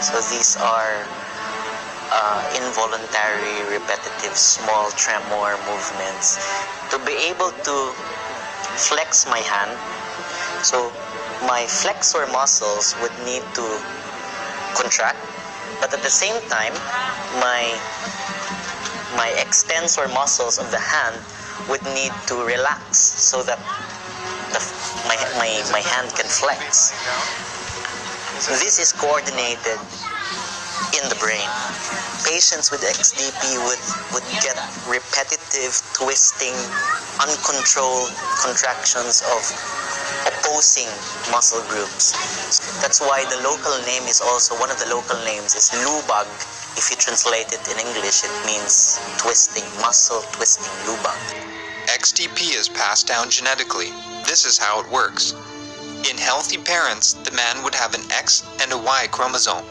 So these are involuntary, repetitive, small tremor movements to be able to flex my hand. So my flexor muscles would need to contract, but at the same time, my extensor muscles of the hand would need to relax so that my hand can flex. This is coordinated in the brain. Patients with XDP would get repetitive twisting, uncontrolled contractions of opposing muscle groups. That's why the local name is also, one of the local names is lubag. If you translate it in English, it means twisting, muscle twisting, lubag. XDP is passed down genetically. This is how it works. In healthy parents, the man would have an X and a Y chromosome.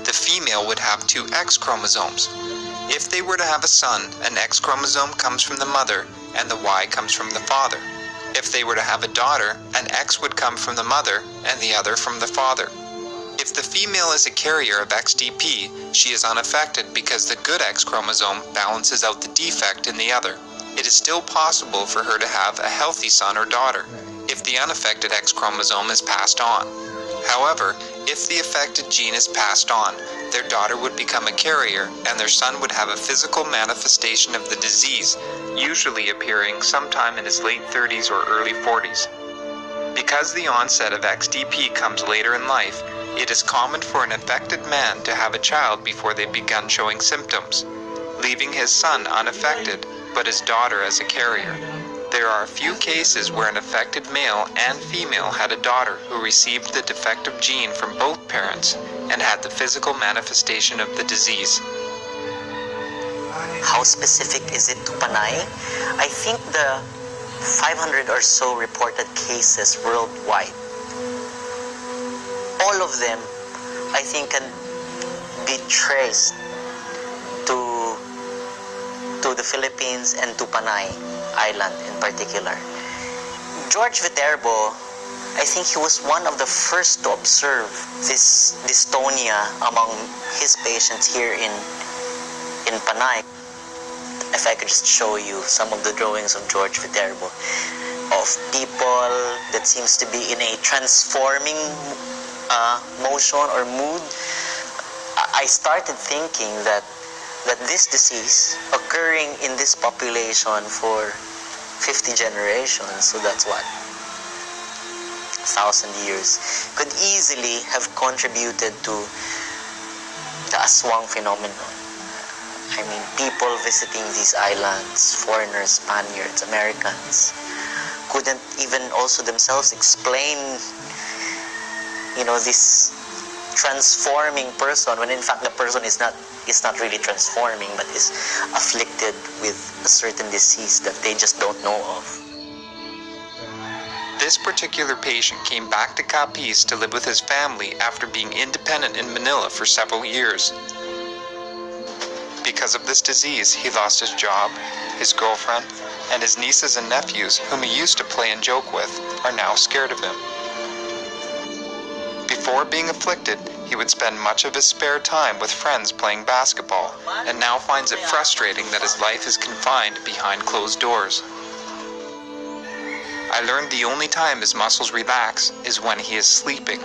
The female would have two X chromosomes. If they were to have a son, an X chromosome comes from the mother and the Y comes from the father. If they were to have a daughter, an X would come from the mother and the other from the father. If the female is a carrier of XDP, she is unaffected because the good X chromosome balances out the defect in the other. It is still possible for her to have a healthy son or daughter if the unaffected X chromosome is passed on. However, if the affected gene is passed on, their daughter would become a carrier and their son would have a physical manifestation of the disease, usually appearing sometime in his late 30s or early 40s. Because the onset of XDP comes later in life, it is common for an affected man to have a child before they've begun showing symptoms, leaving his son unaffected, but his daughter as a carrier. There are a few cases where an affected male and female had a daughter who received the defective gene from both parents and had the physical manifestation of the disease. How specific is it to Panay? I think the 500 or so reported cases worldwide, all of them, I think, can be traced to the Philippines and to Panay Island in particular. George Viterbo, I think he was one of the first to observe this dystonia among his patients here in Panay. If I could just show you some of the drawings of George Viterbo of people that seems to be in a transforming motion or mood. I started thinking that this disease occurring in this population for 50 generations, so that's what, 1,000 years, could easily have contributed to the Aswang phenomenon. I mean, people visiting these islands, foreigners, Spaniards, Americans, couldn't even also themselves explain, this transforming person, when in fact the person is not really transforming, but is afflicted with a certain disease that they just don't know of. This particular patient came back to Capiz to live with his family after being independent in Manila for several years. Because of this disease, he lost his job, his girlfriend, and his nieces and nephews, whom he used to play and joke with, are now scared of him. Before being afflicted, he would spend much of his spare time with friends playing basketball, and now finds it frustrating that his life is confined behind closed doors. I learned the only time his muscles relax is when he is sleeping.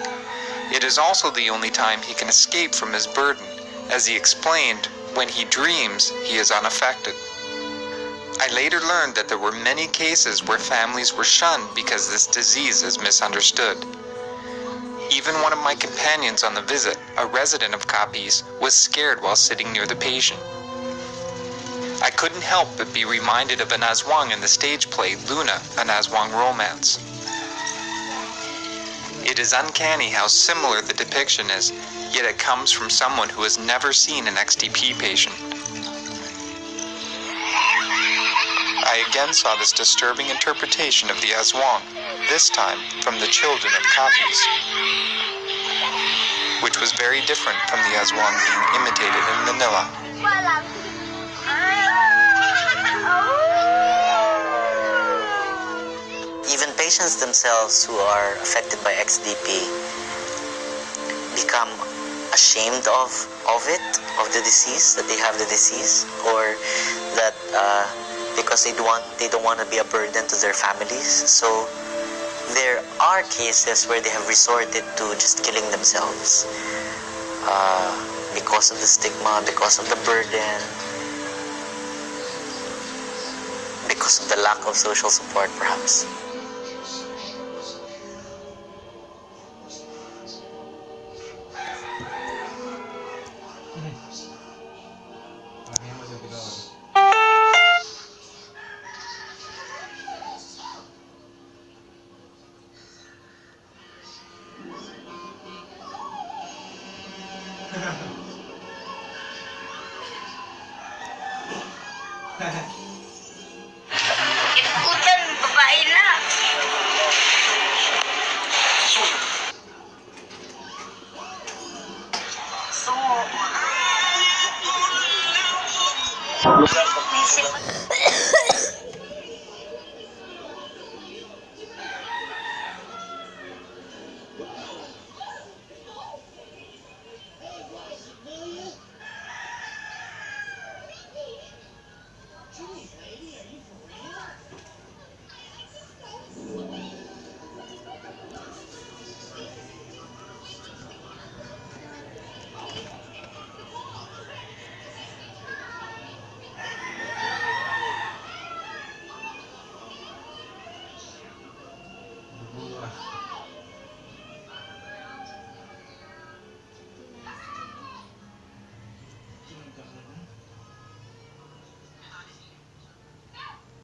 It is also the only time he can escape from his burden. As he explained, when he dreams, he is unaffected. I later learned that there were many cases where families were shunned because this disease is misunderstood. Even one of my companions on the visit, a resident of Capiz, was scared while sitting near the patient. I couldn't help but be reminded of an Aswang in the stage play Luna, an Aswang romance. It is uncanny how similar the depiction is, yet it comes from someone who has never seen an XDP patient. I again saw this disturbing interpretation of the Aswang, this time from the children of Capiz, which was very different from the Aswang being imitated in Manila. Even patients themselves who are affected by XDP become ashamed of the disease, that they have the disease, or that because they don't want to be a burden to their families. So there are cases where they have resorted to just killing themselves because of the stigma, because of the burden, because of the lack of social support, perhaps.